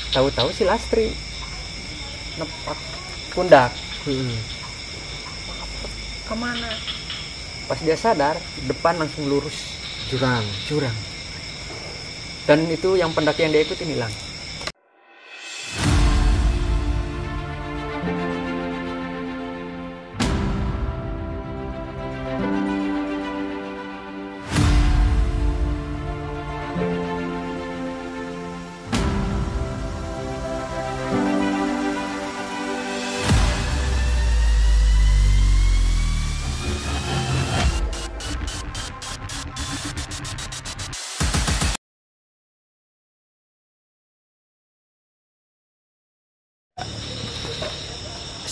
tahu-tahu si Lastri nepak pundak. Kemana? Pas dia sadar, depan langsung lurus Jurang. Dan itu yang pendaki yang dia ikutin hilang.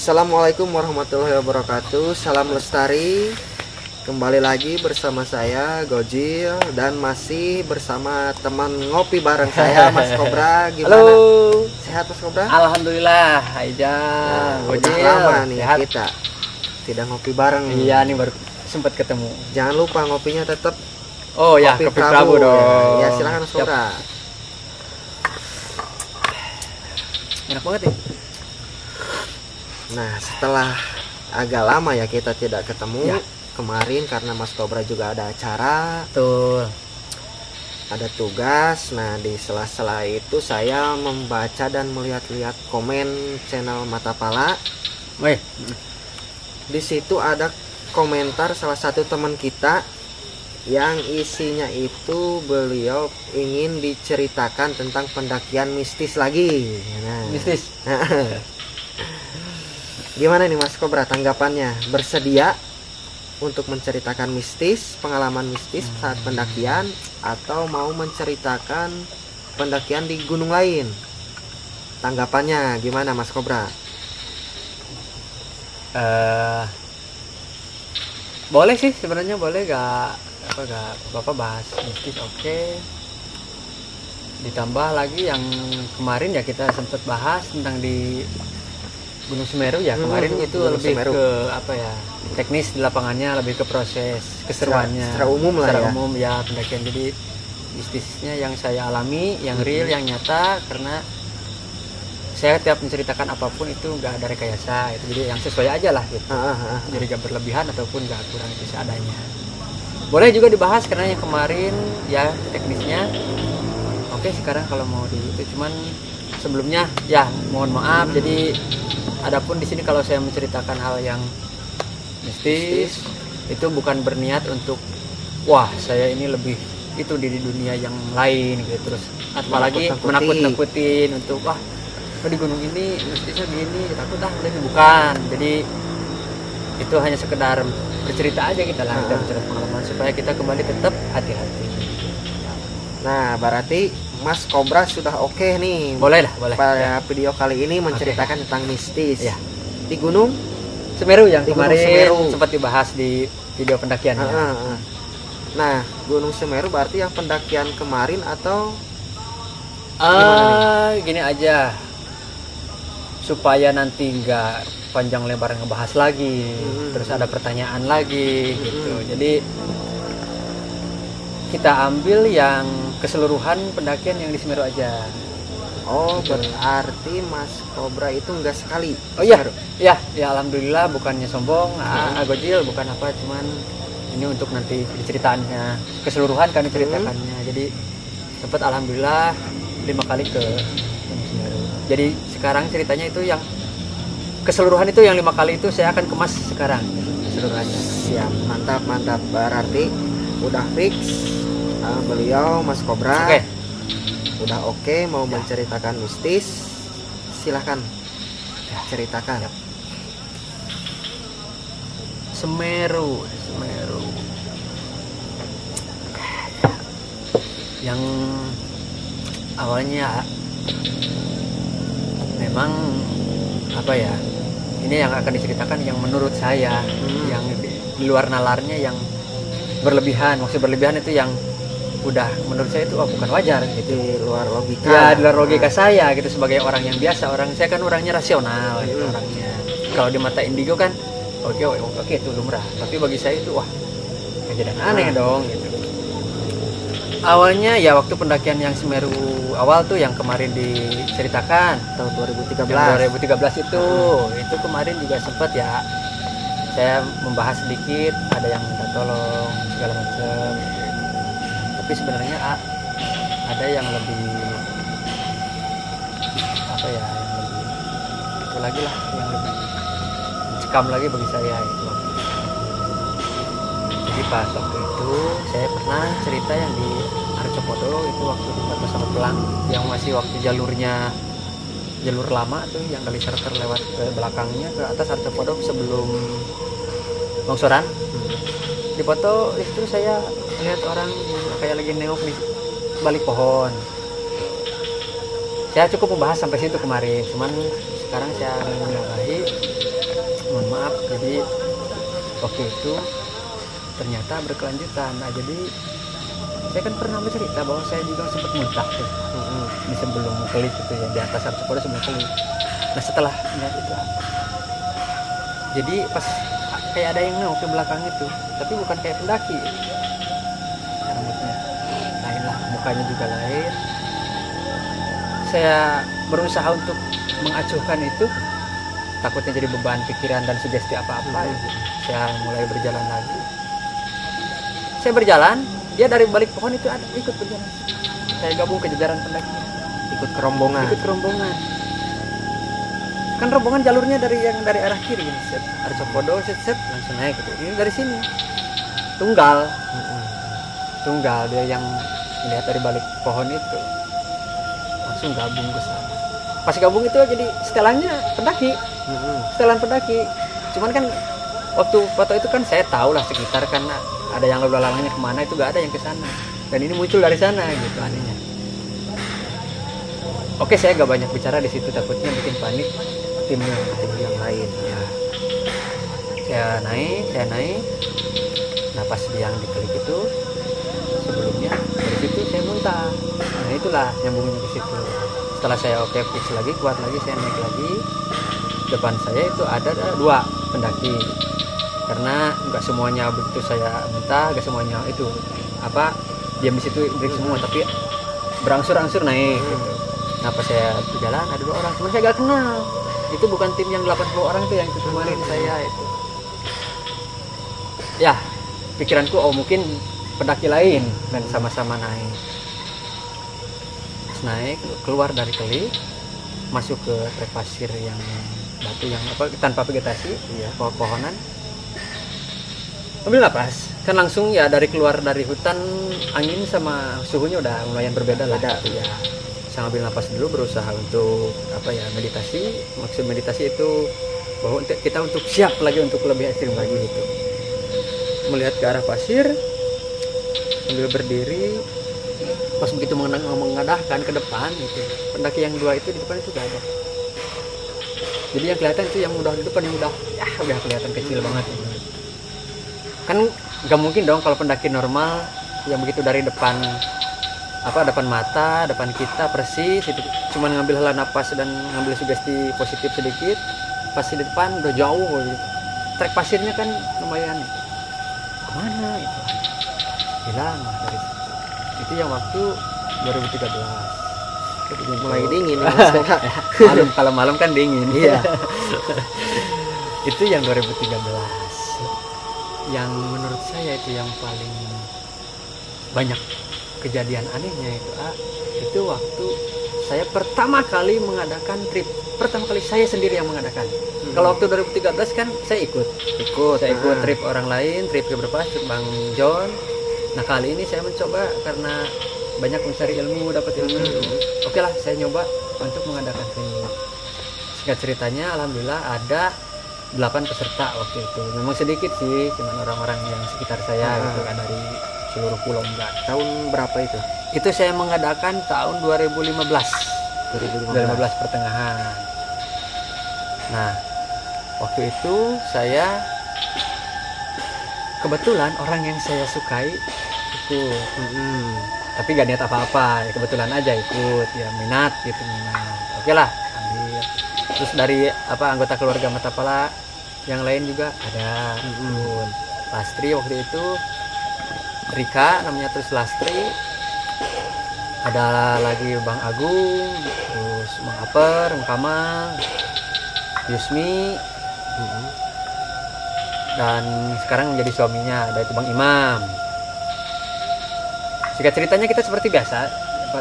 Assalamualaikum warahmatullahi wabarakatuh. Salam lestari. Kembali lagi bersama saya Gojil dan masih bersama teman ngopi bareng saya Mas Kobra. Gimana? Halo. Sehat Mas Kobra? Alhamdulillah, Aija. Udah lama nih sehat. Kita tidak ngopi bareng. Iya nih baru sempat ketemu. Jangan lupa ngopinya tetap Kopi Prabu dong. Ya silakan Mas Kobra. Enak banget ya. Nah, setelah agak lama ya kita tidak ketemu ya. Kemarin karena Mas Kobra juga ada acara, betul, ada tugas. Nah, di sela-sela itu saya membaca dan melihat-lihat komen channel Mata Pala. Di situ ada komentar salah satu teman kita yang isinya itu beliau ingin diceritakan tentang pendakian mistis lagi. Nah, mistis. Gimana nih Mas Kobra tanggapannya? Bersedia untuk menceritakan mistis, pengalaman mistis saat pendakian, atau mau menceritakan pendakian di gunung lain? Tanggapannya gimana Mas Kobra? Boleh sih sebenarnya, boleh, gak apa bahas mistis, oke. Ditambah lagi yang kemarin ya kita sempat bahas tentang di Gunung Semeru ya, kemarin itu Gunung lebih Semeru. ke apa ya, teknis di lapangannya, lebih ke proses keseruannya secara umum lah secara ya. umum ya pendakian. Jadi mistisnya yang saya alami, yang real, yang nyata, karena saya tiap menceritakan apapun itu nggak ada rekayasa itu, jadi yang sesuai aja lah gitu. Jadi nggak berlebihan ataupun nggak kurang, itu seadanya. Boleh juga dibahas karena yang kemarin ya teknisnya oke. Sekarang kalau mau di itu, cuman sebelumnya ya mohon maaf. Jadi adapun di sini kalau saya menceritakan hal yang mistis itu bukan berniat untuk wah saya ini lebih itu di dunia yang lain gitu, terus apalagi menakut-nakutin untuk wah di gunung ini mistisnya gini, takut ini bukan. Jadi itu hanya sekedar bercerita aja kita lah, kita bicara pengalaman supaya kita kembali tetap hati-hati. Nah, berarti Mas Kobra sudah oke nih. Boleh lah, boleh. Pada video kali ini menceritakan tentang mistis. Ya. Di Gunung Semeru yang kemarin Semeru sempat dibahas di video pendakian. Nah, Gunung Semeru berarti yang pendakian kemarin atau gini aja supaya nanti nggak panjang lebar ngebahas lagi, terus ada pertanyaan lagi gitu. Jadi kita ambil yang keseluruhan pendakian yang di Semeru aja. Oh, berarti Mas Kobra itu enggak sekali. Oh iya, ya alhamdulillah, bukannya sombong, Gojil, bukan apa, cuman ini untuk nanti ceritaannya keseluruhan kan ceritakannya. Jadi sempat alhamdulillah 5 kali ke Semeru. Jadi sekarang ceritanya itu yang keseluruhan itu yang 5 kali itu saya akan kemas sekarang keseluruhannya. Siap, mantap. Berarti udah fix. Beliau Mas Kobra udah oke mau menceritakan mistis. Silahkan ceritakan. Semeru yang awalnya memang apa ya, ini yang akan diceritakan yang menurut saya yang di luar nalarnya yang berlebihan. Maksud berlebihan itu yang udah menurut saya itu bukan wajar gitu, di luar logika. Ya, di luar logika saya gitu sebagai orang yang biasa. Saya kan orangnya rasional gitu orangnya. Kalau di mata indigo kan oke itu lumrah, tapi bagi saya itu wah kejadian aneh dong gitu. Awalnya ya waktu pendakian yang Semeru awal tuh yang kemarin diceritakan tahun 2013. Yang 2013 itu kemarin juga sempat ya saya membahas sedikit, ada yang minta tolong segala macam. Tapi sebenarnya ada yang lebih apa ya, yang lebih itu lagi lah, yang lebih mencekam lagi bagi saya itu. Jadi pas waktu itu saya pernah cerita yang di Arcopodo itu waktu di Batas sama Pelang yang masih waktu jalur lama tuh yang kali charter lewat ke belakangnya ke atas Arcopodo sebelum longsoran. Di foto itu saya lihat orang yang kayak lagi nengok di balik pohon. Saya cukup membahas sampai situ kemarin, cuman sekarang saya menambahi, mohon maaf, jadi waktu itu ternyata berkelanjutan. Nah jadi saya kan pernah bercerita bahwa saya juga sempat muntah tuh di sebelum kelik itu ya, di atas Arcopodo sebelum kelik. Nah setelah melihat itu jadi pas kayak ada yang nengok ke belakang itu, tapi bukan kayak pendaki, rambutnya lain lah, mukanya juga lain. Saya berusaha untuk mengacuhkan itu, takutnya jadi beban pikiran dan sugesti apa-apa. Saya mulai berjalan lagi. Saya berjalan, dia dari balik pohon itu ada ikut berjalan. Saya gabung ke jajaran pendaki, ikut ke rombongan. Kan rombongan jalurnya dari arah kiri, set Arcopodo, set langsung naik gitu. Ini dari sini tunggal dia yang melihat dari balik pohon itu langsung gabung ke sana. Pas gabung itu jadi setelannya pendaki, setelan pendaki. Cuman kan waktu foto itu kan saya tahu lah sekitar kan ada yang lalu lalangnya kemana, itu gak ada yang ke sana. Dan ini muncul dari sana gitu anehnya. Oke, saya gak banyak bicara di situ, takutnya bikin panik tim yang lain ya. Saya naik. Nah pas yang diklik itu sebelumnya dari situ saya muntah. Nah itulah nyambungnya ke situ. Setelah saya fix lagi, kuat lagi, saya naik lagi. Depan saya itu ada 2 pendaki. Karena nggak semuanya begitu saya muntah, nggak semuanya itu diam di situ break semua, tapi berangsur-angsur naik. Gitu. Nah pas saya berjalan ada 2 orang, cuman saya nggak kenal. Itu bukan tim yang 80 orang itu yang kemarin saya itu. Ya, pikiranku mungkin pendaki lain dan sama-sama naik. Terus naik, keluar dari kelik, masuk ke trek pasir yang batu yang tanpa vegetasi, pohonan. Ambil napas, kan langsung ya keluar dari hutan, angin sama suhunya udah lumayan berbeda lah. Ya. Saya ambil napas dulu, berusaha untuk meditasi. Maksud meditasi itu bahwa kita untuk siap lagi untuk lebih ekstrim lagi gitu. Melihat ke arah pasir, sambil berdiri. Pas begitu mengadahkan ke depan gitu, pendaki yang 2 itu di depan itu gak ada. Jadi yang kelihatan itu yang udah di depan, yang udah kelihatan kecil banget. Kan gak mungkin dong kalau pendaki normal yang begitu dari depan mata, depan kita persis itu cuman ngambil hela napas dan ngambil sugesti positif sedikit, pas di depan udah jauh gitu. Trek pasirnya kan lumayan, kemana itu hilang dari situ. Itu yang waktu 2013 mulai dingin. Malam, kalau malam kan dingin. Iya. Itu yang 2013 yang menurut saya itu yang paling banyak kejadian anehnya itu waktu saya pertama kali mengadakan trip. Pertama kali saya sendiri yang mengadakan. Kalau waktu 2013 kan saya ikut trip orang lain, trip ke berpas, Bang John. Nah kali ini saya mencoba karena banyak mencari ilmu, dapat ilmu. Oke lah, saya nyoba untuk mengadakan trip. Singkat ceritanya, alhamdulillah ada 8 peserta waktu itu. Memang sedikit sih, cuma orang-orang yang sekitar saya gitu kan, dari seluruh pulau enggak. Tahun berapa itu? Itu saya mengadakan tahun 2015 pertengahan. Nah waktu itu saya kebetulan orang yang saya sukai itu tapi gak niat apa-apa ya, kebetulan aja ikut ya, minat. Oke lah, ambil. Terus dari anggota keluarga Matapala yang lain juga ada. Lastri waktu itu, Rika namanya, terus Lastri, ada lagi Bang Agung, terus Bang Aper, Bang Kamal, Yusmi, dan sekarang menjadi suaminya ada itu Bang Imam. Singkat ceritanya kita seperti biasa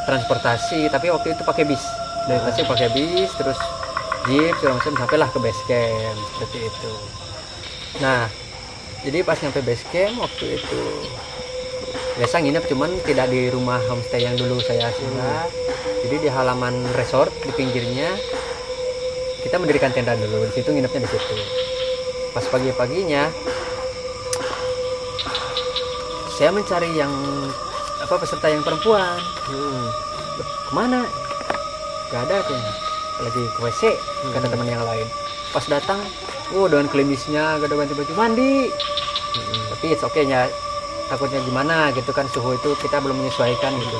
transportasi, tapi waktu itu pakai bis. Dari Tasik pakai bis, terus jeep segala macam sampailah ke base camp seperti itu. Nah, jadi pas nyampe base camp waktu itu biasa nginep, cuman tidak di rumah homestay yang dulu saya sewa. Jadi di halaman resort di pinggirnya kita mendirikan tenda dulu. Di situ nginepnya di situ. Pas pagi-paginya saya mencari yang peserta yang perempuan. Kemana? Gak ada tuh, lagi ke WC kata teman yang lain. Pas datang, dengan klimisnya gak ada ganti baju mandi. Tapi it's okay nya, takutnya gimana gitu kan, suhu itu kita belum menyesuaikan gitu.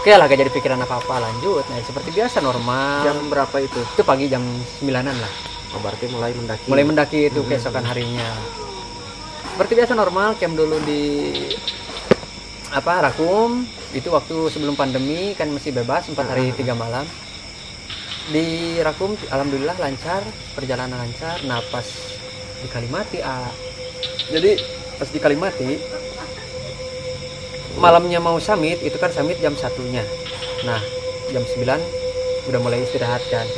Oke lah, gak jadi pikiran apa-apa, lanjut. Nah seperti biasa normal. Jam berapa itu? Itu pagi jam 9-an lah. Berarti mulai mendaki. Mulai mendaki itu keesokan harinya. Seperti biasa normal, camp dulu di Rakum. Itu waktu sebelum pandemi kan masih bebas 4 hari 3 malam. Di Rakum alhamdulillah lancar, perjalanan lancar. Nah pas di Kalimati jadi pas di Kalimati malamnya mau summit, itu kan summit jam 1-nya. Nah jam 9 udah mulai istirahat kan.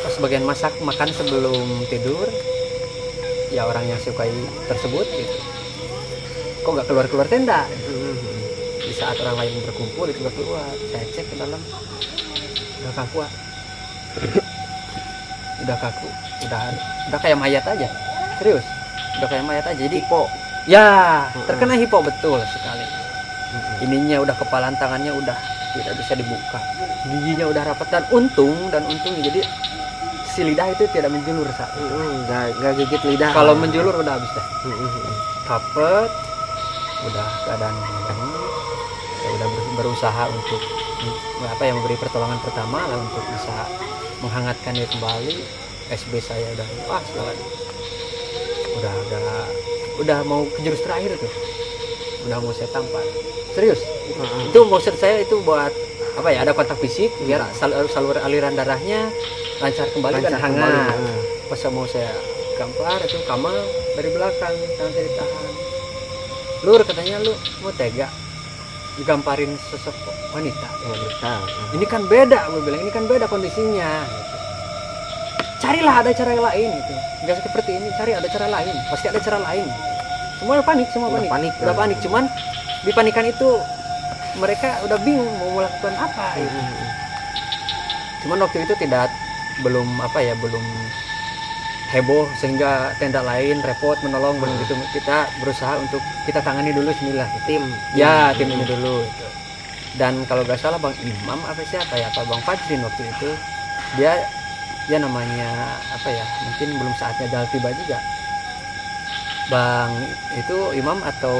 Pas bagian masak makan sebelum tidur, ya orang yang sukai tersebut gitu, kok nggak keluar tenda. Di saat orang lain berkumpul itu keluar, saya cek ke dalam, udah kaku udah kayak mayat aja, serius, udah kayak mayat aja. Jadi hipo ya, terkena hipo betul sekali. Ininya udah kepalan, tangannya udah tidak bisa dibuka, giginya udah rapat, dan untungnya jadi si lidah itu tidak menjulur saat itu. Nggak gigit lidah. Kalau menjulur udah habis dah. Rapet, udah keadaan begini. Saya udah berusaha untuk memberi pertolongan pertama lah untuk bisa menghangatkan dia kembali. SB saya udah pas banget. Udah mau ke jurus terakhir tuh. Udah mau saya tampar. Serius. Itu maksud saya itu buat ada kontak fisik biar salur aliran darahnya lancar kembali dan hangat. Pas mau saya gampar itu Kamal dari belakang, tangan saya ditahan. Lur, katanya lu mau tega digamparin sosok wanita. Ini kan beda, gue bilang, ini kan beda kondisinya gitu. Carilah ada cara yang lain itu, nggak seperti ini, cari ada cara lain, pasti ada cara lain. Semua panik. Udah panik, cuman di panikan itu mereka udah bingung mau melakukan apa gitu. Cuman waktu itu belum heboh sehingga tenda lain repot menolong, belum gitu. Kita berusaha untuk kita tangani dulu, bismillah, tim ini dulu gitu. Dan kalau nggak salah Bang Imam Bang Fajrin waktu itu dia namanya mungkin belum saatnya jalan tiba juga. Bang itu Imam atau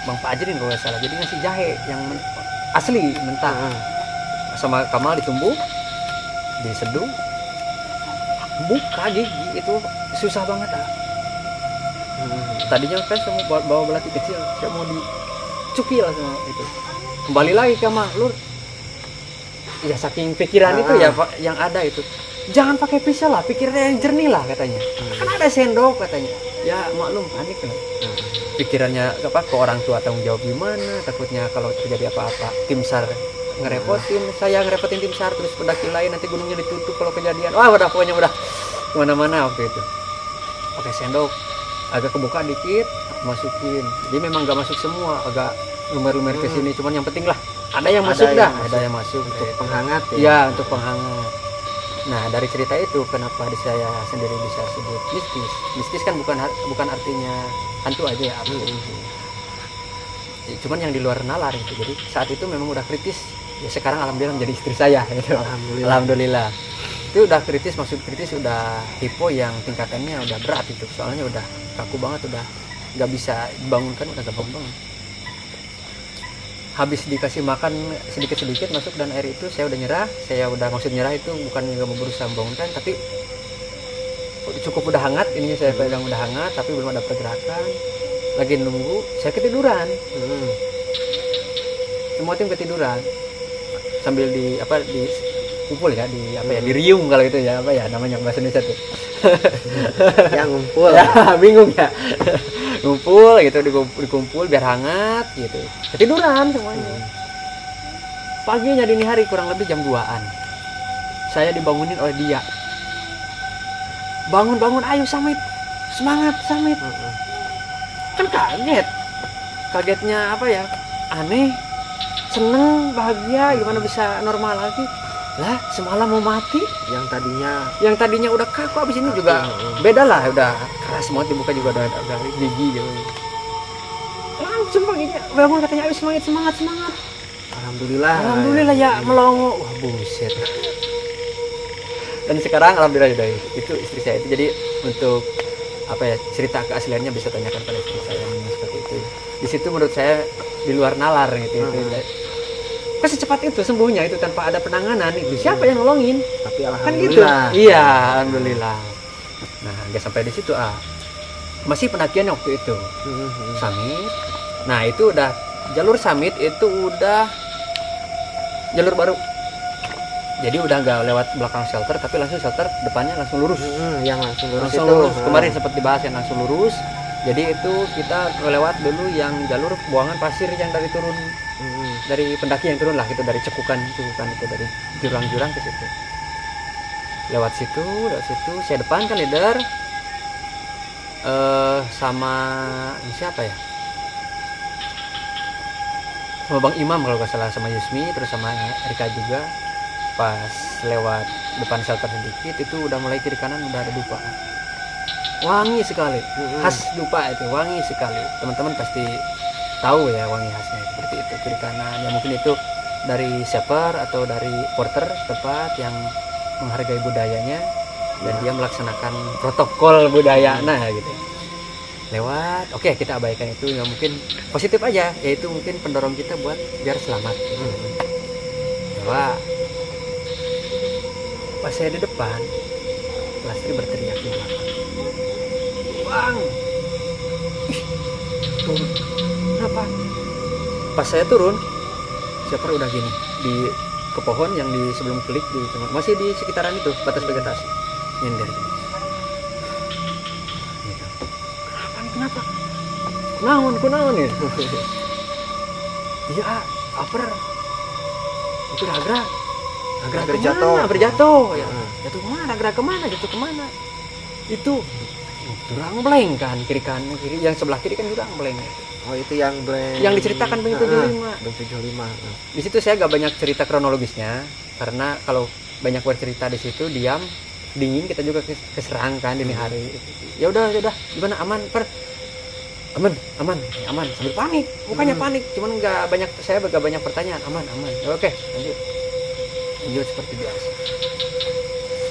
Bang Fajrin kalau nggak salah, jadi ngasih jahe yang asli mentah sama Kamal ditumbuk, diseduh, buka gigi itu susah banget. Tadinya kan saya mau bawa belati kecil, saya mau dicukil sama itu. Kembali lagi ke Lur, ya saking pikiran itu ya Pak yang ada itu, jangan pakai pisau lah, pikirnya yang jernih lah katanya. Kan ada sendok katanya. Ya maklum panik lah. Pikirannya ke orang tua tanggung jawab gimana, takutnya kalau terjadi apa-apa tim SAR ngerepotin tim SAR, terus pendaki lain nanti gunungnya ditutup kalau kejadian. Pokoknya udah kemana-mana waktu itu. Pakai sendok agak kebuka dikit, masukin. Jadi memang nggak masuk semua, agak lumer-lumer ke sini, cuman yang penting lah ada yang masuk, ada yang masuk untuk penghangat ya, untuk penghangat. Nah dari cerita itu kenapa saya sendiri bisa sebut mistis kan bukan artinya hantu aja ya, cuman yang di luar nalar itu. Jadi saat itu memang udah kritis ya, sekarang alhamdulillah menjadi istri saya gitu. Alhamdulillah itu udah kritis, maksud kritis udah hipo yang tingkatannya udah berat itu, soalnya udah kaku banget, udah nggak bisa dibangunkan, udah gampang banget. Habis dikasih makan sedikit-sedikit masuk dan air itu saya udah nyerah. Maksud nyerah itu bukan nggak mau berusaha membangunkan, tapi cukup udah hangat, ininya saya pegang udah hangat tapi belum ada pergerakan, lagi nunggu saya ketiduran. semua tim ketiduran sambil di kumpul ya di di riung kalau gitu ya namanya bahasa Indonesia tuh. Yang ngumpul. Ya, bingung ya. Ngumpul gitu dikumpul biar hangat gitu. Ketiduran semuanya. Paginya dini hari kurang lebih jam 2-an. Saya dibangunin oleh dia. Bangun, ayo Samit. Semangat Samit. Kan kaget. Kagetnya aneh, seneng, bahagia, gimana bisa normal lagi. Lah semalam mau mati, yang tadinya udah kaku, abis ini juga beda lah, udah keras banget, dibuka juga udah gigi gitu. Langsung paginya bangun katanya ayo semangat. Alhamdulillah ya melongo. Wah buset. Dan sekarang alhamdulillah udah itu istri saya itu. Jadi untuk cerita keasliannya bisa tanyakan pada istri saya seperti itu. Di situ menurut saya di luar nalar gitu. Kok secepat itu sembuhnya itu tanpa ada penanganan itu, siapa yang nolongin? Tapi Kan alhamdulillah. gitu. Iya, alhamdulillah. Nah, nggak sampai di situ masih pendakian waktu itu. Summit. Nah, itu udah jalur summit itu udah jalur baru. Jadi udah nggak lewat belakang shelter, tapi langsung shelter depannya langsung lurus. Yang langsung lurus. Kemarin sempat dibahas yang langsung lurus. Jadi itu kita lewat dulu yang jalur buangan pasir yang dari turun. Dari pendaki yang turun lah gitu, dari cekukan itu, dari jurang-jurang ke situ. Lewat situ saya depan kan leader sama siapa ya, sama Bang Imam kalau nggak salah, sama Yusmi, terus sama Rika juga. Pas lewat depan shelter sedikit itu udah mulai kiri kanan udah ada dupa, wangi sekali, khas dupa itu wangi sekali. Teman-teman pasti tahu ya wangi khasnya seperti itu. Kiri kanan ya mungkin itu dari shepherd atau dari porter tempat yang menghargai budayanya dan dia melaksanakan protokol budaya gitu. Lewat kita abaikan itu, ya mungkin positif aja, yaitu mungkin pendorong kita buat biar selamat gitu. Lewat pas saya di depan, Lastri berteriak di belakang, "Bang, turun." Kenapa? Pas saya turun, siapa udah gini ke pohon yang di sebelum klik masih di sekitaran itu batas vegetasi, nyender gitu. Kenapa? Kunaon ya? Iya, aper. Itu Agra jatuh. Ya. Jatuh kemana? Itu jurang blank kan, kiri yang sebelah kiri kan jurang blank. Oh itu yang blank. Yang diceritakan Beng 75. Di situ saya gak banyak cerita kronologisnya karena kalau banyak bercerita di situ diam, dingin, kita juga keserang kan dini hari. Ya udah, gimana aman aman sambil panik, mukanya panik, cuman saya gak banyak pertanyaan, aman. Oke, lanjut seperti biasa.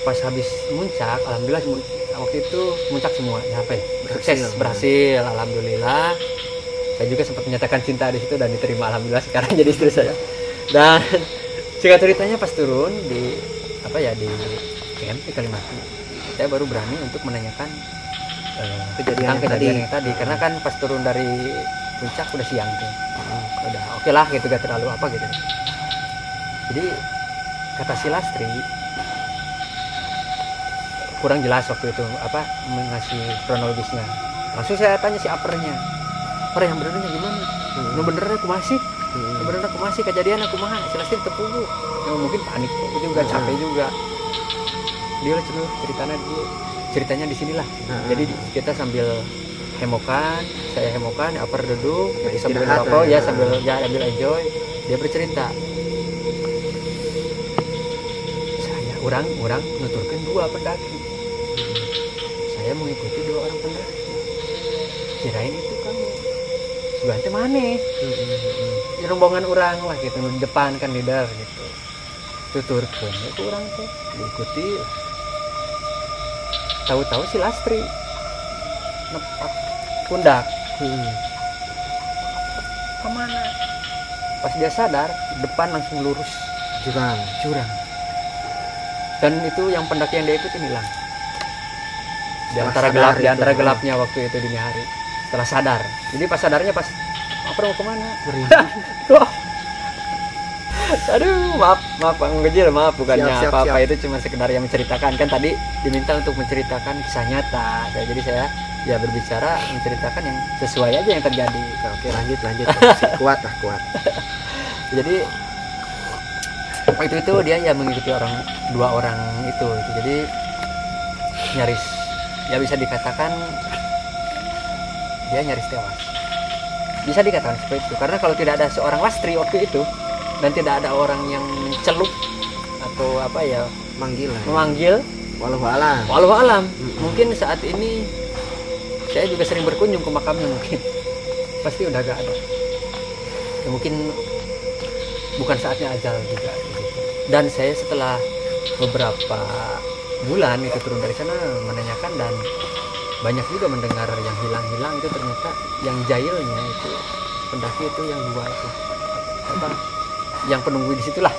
Pas habis muncak, alhamdulillah waktu itu muncak semua ya sukses, berhasil, alhamdulillah. Saya juga sempat menyatakan cinta di situ dan diterima alhamdulillah sekarang jadi istri saya. Dan singkat ceritanya pas turun di di camp di Kalimati, saya baru berani untuk menanyakan kejadian yang tadi karena kan pas turun dari puncak udah siang tuh. Udah oke lah gitu, gak terlalu gitu. Jadi kata si Lastri kurang jelas waktu itu mengasih kronologisnya. Langsung saya tanya si apernya, "Per yang benernya gimana?" "Nu benernya aku masih kejadian aku mah." Si Lastri terpunggu. Ya, mungkin panik itu juga capek juga. Dia ceritanya di sinilah. Jadi kita sambil hemokan, saya hemokan, aper duduk, sambil ngerokok sambil ambil enjoy. Dia bercerita. Orang nuturkan 2 pendaki. Saya mengikuti 2 orang pendaki. Kirain itu kamu. Sebenarnya mana? Di rombongan orang lah gitu, di depan kan leader gitu. Tuturkan itu orang tuh diikuti. Tahu-tahu si Lastri nepak pundak. Kemana? Pas dia sadar, depan langsung lurus jurang. Dan itu yang pendaki yang dia ikutin hilang. Di antara gelapnya waktu itu dini hari. Setelah sadar. Jadi pas sadarnya pas mau kemana? Aduh, maaf Pak Mengejil, maaf bukannya Siap. apa-apa, itu cuma sekedar yang menceritakan. Kan tadi diminta untuk menceritakan kisah nyata. Jadi saya ya berbicara menceritakan yang sesuai aja yang terjadi. Oke, lanjut. Kuat. Jadi waktu itu dia ya mengikuti dua orang itu. Jadi nyaris ya bisa dikatakan dia nyaris tewas. Bisa dikatakan seperti itu karena kalau tidak ada seorang lastri waktu itu dan tidak ada orang yang mencelup atau apa ya memanggil walau alam. Mungkin saat ini saya juga sering berkunjung ke makamnya, mungkin pasti udah gak ada ya, mungkin bukan saatnya ajal juga gitu. Dan saya setelah beberapa bulan itu turun dari sana menanyakan dan banyak juga mendengar yang hilang itu ternyata yang jahilnya itu pendaki itu yang dua itu apa yang penunggu di situlah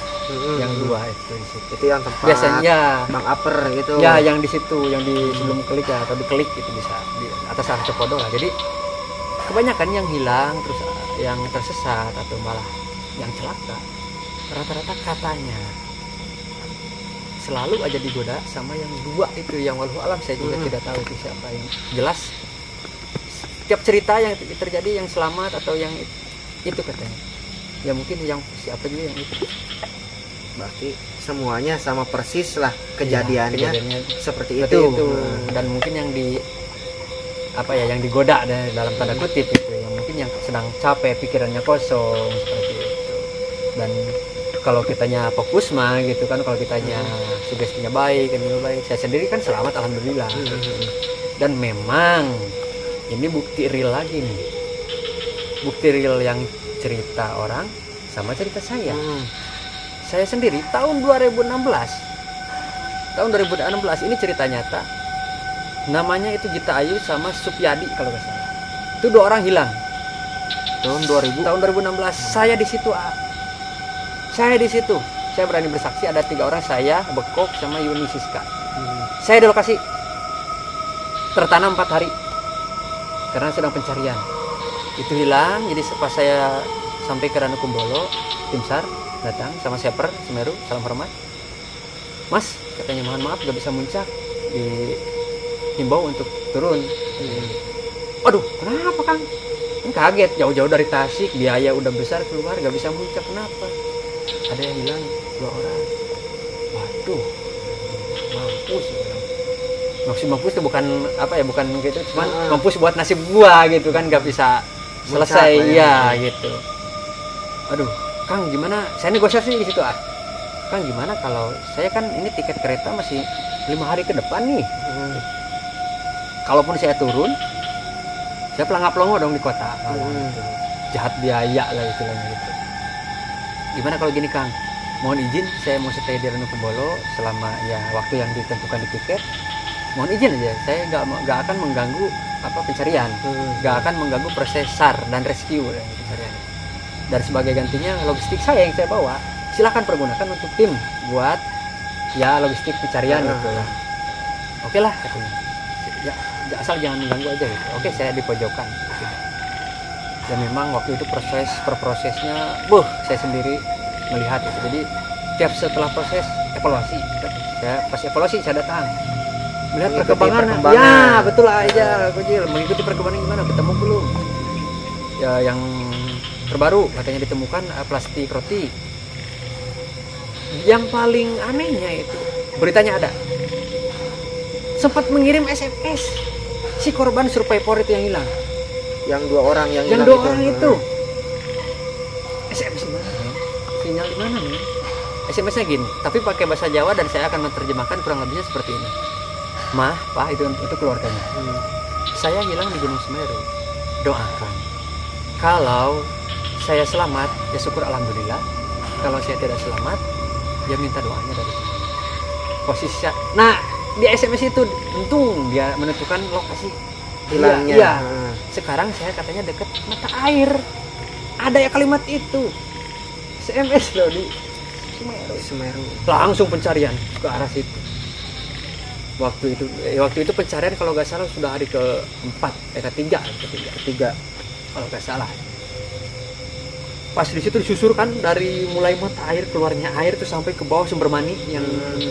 yang dua itu di situ. Itu yang tempat biasanya Bang Aper itu ya yang di situ yang di sebelum klik ya, atau di klik itu bisa di atas arah Cepodo lah. Jadi kebanyakan yang hilang terus yang tersesat atau malah yang celaka rata-rata katanya selalu aja digoda sama yang dua itu yang walau alam. Saya juga tidak tahu itu siapa, yang jelas setiap cerita yang terjadi yang selamat atau yang itu katanya ya mungkin yang siapa juga yang itu. Berarti semuanya sama persis lah kejadiannya seperti itu. Dan mungkin yang di apa ya yang digoda dalam tanda kutip itu yang mungkin yang sedang capek, pikirannya kosong seperti itu. Dan kalau kitanya fokus mah gitu kan, kalau kitanya sugestinya baik, saya sendiri kan selamat alhamdulillah. Dan memang ini bukti real lagi nih, bukti real yang cerita orang sama cerita saya. Saya sendiri tahun 2016 ini cerita nyata, namanya itu Gita Ayu sama Supyadi kalau nggak salah. Itu dua orang hilang tahun 2016. Saya di situ. Saya berani bersaksi ada 3 orang, saya, Bekok sama Yuni Siska. Saya di lokasi tertanam 4 hari karena sedang pencarian. Itu hilang. Jadi pas saya sampai ke Ranu Kumbolo, tim SAR datang sama Shepherd Semeru, salam hormat. Mas, katanya mohon maaf gak bisa muncak, dihimbau untuk turun. Aduh, kenapa Kang? Kan kaget, jauh-jauh dari Tasik, biaya udah besar keluar, gak bisa muncak, kenapa? Ada yang hilang 2 orang. Waduh, mampus itu bukan apa ya, bukan gitu, cuman mampus buat nasib gua gitu kan, gak bisa selesai ya gitu. Aduh, Kang gimana? Saya negosiasi di situ Kang gimana kalau saya kan ini tiket kereta masih 5 hari ke depan nih. Kalaupun saya turun, saya pelangap-pelongo dong di kota. Jahat biaya lah istilahnya gitu. Gimana kalau gini Kang? Mohon izin saya mau stay di Ranu Kumbolo selama ya waktu yang ditentukan di tiket. Mohon izin aja, saya nggak akan mengganggu pencarian, nggak akan mengganggu proses SAR dan rescue dan pencarian. Dan sebagai gantinya logistik saya yang saya bawa, silakan pergunakan untuk tim buat ya logistik pencarian gitu ya. Oke lah katanya. Ya asal jangan mengganggu aja gitu. Oke, saya di pojokan. Gitu. Dan memang waktu itu prosesnya, saya sendiri melihat itu. Jadi tiap setelah proses evaluasi, saya datang melihat perkembangan. Ya betul aja, Kojil. Mengikuti perkembangan gimana, ketemu belum? Ya yang terbaru katanya ditemukan plastik roti. Yang paling anehnya itu beritanya ada sempat mengirim SMS si korban survivor itu yang hilang. Yang 2 orang yang hilang itu. SMS gimana men? Sinyal di mana men? SMS-nya gini, tapi pakai bahasa Jawa dan saya akan menerjemahkan kurang lebihnya seperti ini. Mah, Pak, itu keluarganya. Saya hilang di Gunung Semeru. Doakan. Kalau saya selamat, ya syukur alhamdulillah. Kalau saya tidak selamat, ya minta doanya dari saya. Posisi nah, di SMS itu untung dia menentukan lokasi hilangnya. Iya. Sekarang saya katanya dekat mata air. Ada ya kalimat itu. SMS loh di Semeru. Langsung pencarian ke arah situ. Waktu itu pencarian kalau nggak salah sudah hari ketiga kalau nggak salah. Pas di situ disusur kan dari mulai mata air keluarnya air tuh sampai ke bawah sumber mani yang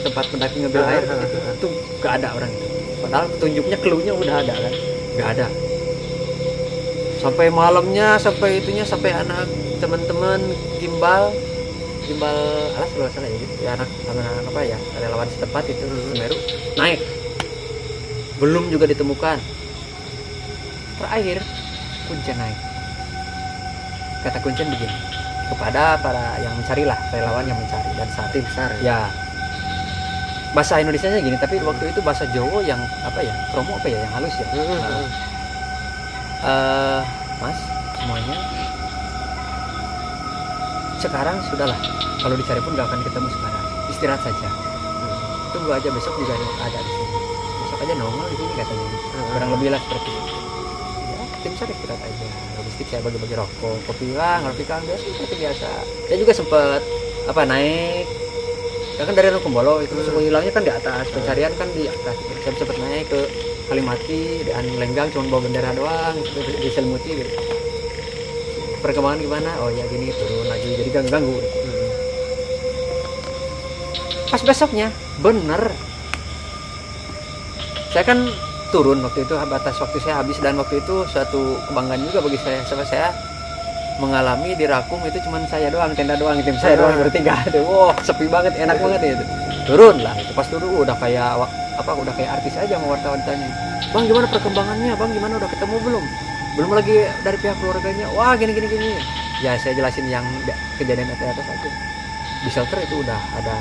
tempat pendaki ngambil air itu gak ada orang itu. Padahal petunjuknya clue-nya udah ada kan, gak ada. Sampai malamnya, sampai itunya, sampai anak teman-teman gimbal alas kalau salah ya gitu. Ya anak apa ya, relawan setempat itu Semeru naik. Belum juga ditemukan. Terakhir Kuncen naik. Kata Kuncen begini kepada para yang mencari lah, relawan yang mencari dan saat tim SAR ya bahasa Indonesianya gini, tapi waktu itu bahasa Jawa yang apa ya, promo apa ya, yang halus ya. Mas semuanya sekarang sudahlah, kalau dicari pun gak akan ketemu sekarang, istirahat saja, tunggu aja besok juga ada di sini, besok aja nongol di sini katanya. Kurang lebih lah seperti itu. Tim SAR istirahat aja, logistik saya bagi-bagi rokok, kopi lah, ngopi kan biasa seperti biasa. Saya juga sempat apa naik, ya kan dari Nukumbolo itu hilangnya kan di atas, pencarian kan di atas. Saya sempat naik ke Kalimati, di Lenggang cuma bawa bendera doang, di Selmuti gitu. Perkembangan gimana? Oh ya gini, turun lagi, jadi ganggu. Pas besoknya, bener, saya kan turun waktu itu, batas waktu saya habis, dan waktu itu suatu kebanggaan juga bagi saya, sampai saya mengalami di Rakung itu cuman saya doang, tenda doang, tim saya doang bertiga. Wow, sepi banget, enak banget itu. Turun lah, itu pas turun udah kayak udah kayak artis aja sama wartawan tanya, "Bang, gimana perkembangannya? Bang, gimana, udah ketemu belum?" Belum lagi dari pihak keluarganya. Wah, gini. Ya saya jelasin yang kejadian di atas aja. Di shelter itu udah ada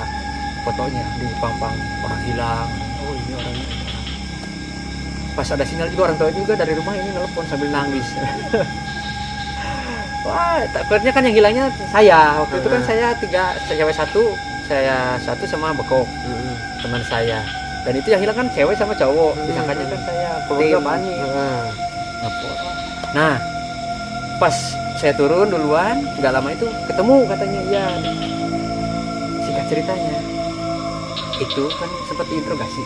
fotonya di pampang orang hilang. Oh, ini orangnya. Pas ada sinyal juga, orang tua juga dari rumah ini nelpon sambil nangis. Wah, takutnya kan yang hilangnya saya. Waktu itu kan saya 3, cewek 1, saya 1 sama Bekok, teman saya. Dan itu yang hilang kan cewek sama cowok. Disangkanya kan saya keluarga Bani. Nah, pas saya turun duluan, nggak lama itu ketemu katanya. Ya, singkat ceritanya, itu kan sempat diinterogasi.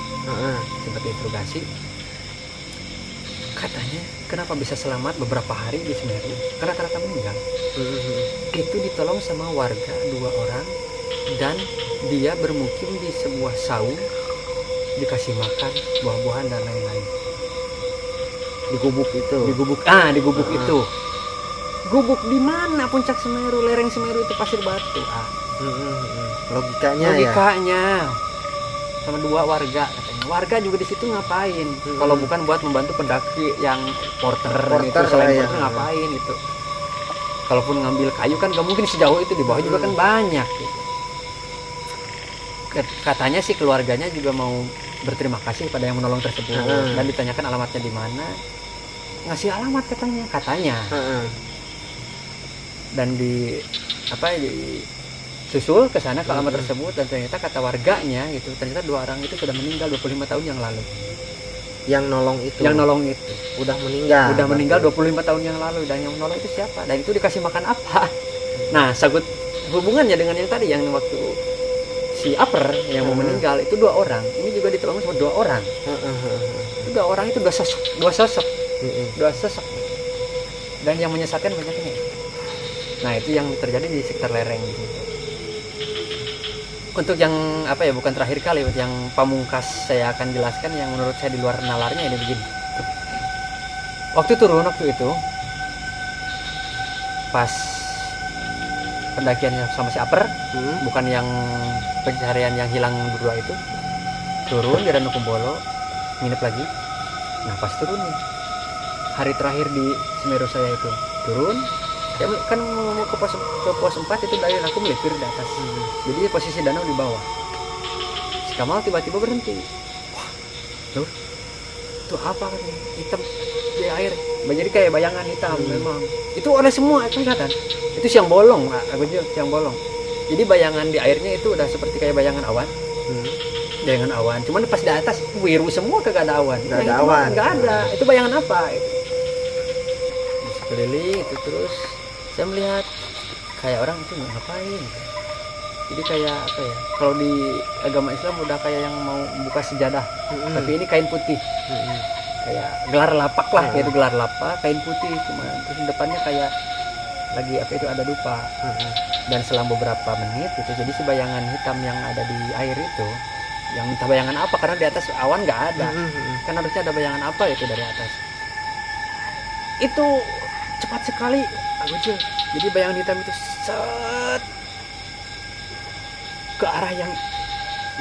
Katanya kenapa bisa selamat beberapa hari di Semeru, karena rata-rata meninggal. Itu ditolong sama warga 2 orang, dan dia bermukim di sebuah saung, dikasih makan buah-buahan dan lain-lain. Di gubuk itu. Gubuk di mana puncak Semeru, lereng Semeru itu pasir batu. Logikanya. Sama 2 warga katanya. Warga juga di situ ngapain? Kalau bukan buat membantu pendaki yang porter itu, selain porter ngapain itu? Kalaupun ngambil kayu kan gak mungkin sejauh itu, di bawah juga kan banyak. Gitu. Katanya sih keluarganya juga mau berterima kasih pada yang menolong tersebut, dan ditanyakan alamatnya di mana. Ngasih alamat katanya. Dan di susul ke sana ke alamat tersebut, dan ternyata kata warganya gitu, ternyata 2 orang itu sudah meninggal 25 tahun yang lalu. Yang nolong itu udah meninggal 25 tahun yang lalu, dan yang menolong itu siapa? Dan itu dikasih makan apa? Nah, sagut hubungannya dengan yang tadi, yang waktu si Upper yang mau meninggal itu 2 orang. Ini juga ditolong sama 2 orang. Itu 2 orang itu 2 sosok. Dan yang menyesatkan banyaknya. Nah, itu yang terjadi di sekitar lereng gitu. Untuk yang bukan terakhir kali, yang pamungkas saya akan jelaskan, yang menurut saya di luar nalarnya ini begini. Waktu itu pas pendakiannya sama si Upper, bukan yang pencarian yang hilang berdua itu, turun di Nukumbolo, nginep lagi. Nah, pas turun nih, hari terakhir di Semeru saya itu turun. Ya kan mau ke pos 4 itu dari aku melipir di atas. Jadi posisi danau di bawah. Si Kamal tiba-tiba berhenti. Wah, tuh. Itu apa kan? Hitam di air. Jadi kayak bayangan hitam memang. Itu oleh semua kelihatan. Itu siang bolong, aku juga siang bolong. Jadi bayangan di airnya itu udah seperti kayak bayangan awan. Bayangan awan. Cuman pas di atas biru semua, kagak ada awan. Enggak ada. Itu bayangan apa? Keliling itu terus. Saya melihat kayak orang itu ngapain. Jadi kayak kalau di agama Islam udah kayak yang mau buka sejadah, tapi ini kain putih, kayak gelar lapak lah, kayak gelar lapak, kain putih, cuma terus depannya kayak lagi apa itu ada dupa. Dan selang beberapa menit gitu, jadi si bayangan hitam yang ada di air itu, yang entah bayangan apa, karena di atas awan nggak ada, kan harusnya ada bayangan apa itu dari atas. Itu cepat sekali, Agojil. Jadi bayangan hitam itu set ke arah yang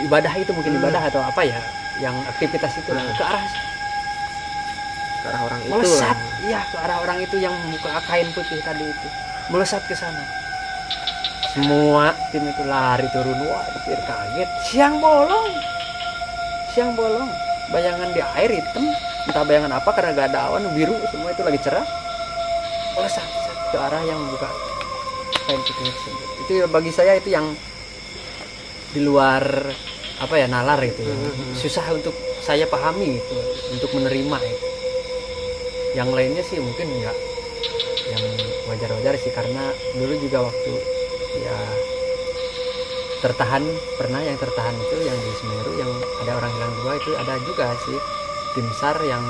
ibadah itu, mungkin ibadah atau apa ya, yang aktivitas itu ke arah orang itu melesat, iya ke arah orang itu yang muka kain putih tadi itu, melesat ke sana. Semua tim itu lari turun, wah pikir kaget, siang bolong, bayangan di air hitam, entah bayangan apa karena gak ada awan, biru semua itu lagi cerah, melesat ke arah yang buka kain putih tersebut. Itu bagi saya itu yang di luar apa ya, nalar itu ya. Susah untuk saya pahami itu, untuk menerima itu. Yang lainnya sih mungkin enggak, yang wajar-wajar sih, karena dulu juga waktu ya tertahan, pernah yang tertahan itu yang di Semeru yang ada orang hilang 2 itu, ada juga sih tim SAR yang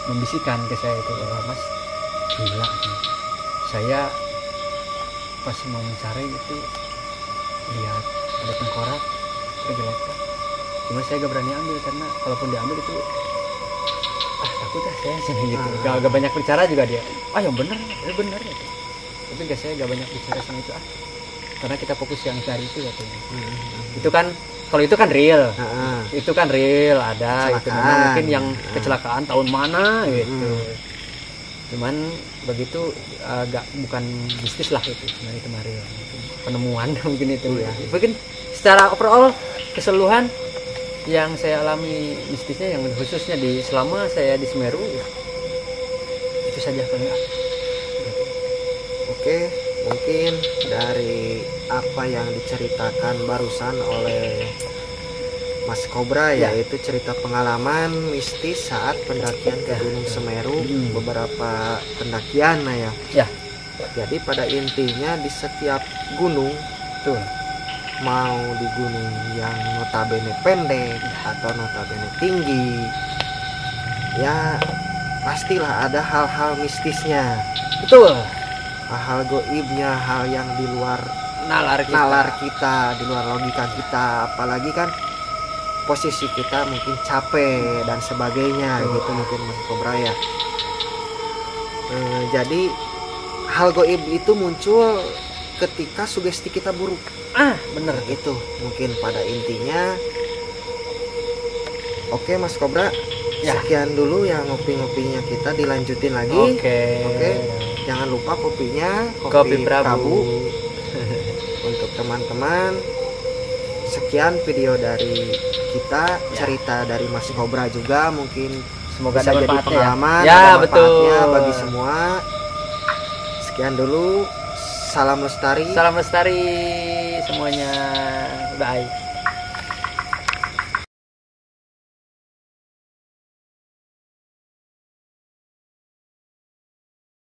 membisikkan ke saya itu bahwa Mas gila nih, saya pas mau mencari itu lihat ada tengkorak tergeletak, cuma saya gak berani ambil karena kalaupun diambil itu takut saya gitu. Gak banyak bicara juga dia, yang bener gitu. Tapi saya gak banyak bicara sama itu karena kita fokus yang cari itu katanya. Itu kan kalau itu kan real, itu kan real ada itu, memang mungkin yang kecelakaan tahun mana gitu. Cuman begitu bukan bisnis lah itu, itu real, penemuan mungkin itu ya. Mungkin secara overall keseluruhan yang saya alami mistisnya, yang khususnya di selama saya di Semeru ya, itu saja paling. Oke, mungkin dari apa yang diceritakan barusan oleh Mas Cobra yaitu cerita pengalaman mistis saat pendakian ke Gunung Semeru, beberapa pendakian ya. Jadi pada intinya di setiap gunung tuh, mau di gunung yang notabene pendek atau notabene tinggi, ya pastilah ada hal-hal mistisnya. Betul. Hal goibnya, hal yang di luar nalar kita, di luar logika kita, apalagi kan posisi kita mungkin capek dan sebagainya gitu mungkin Mas Cobra ya. Jadi hal goib itu muncul ketika sugesti kita buruk. Bener itu mungkin pada intinya. Oke Mas Cobra, sekian dulu ya ngopi-ngopinya kita, dilanjutin lagi. Oke. Jangan lupa kopinya kopi Prabu. Untuk teman-teman, sekian video dari kita, cerita dari Mas Cobra juga, mungkin semoga bisa jadi pengalaman betul bagi semua. Sekian dulu, salam lestari semuanya, bye.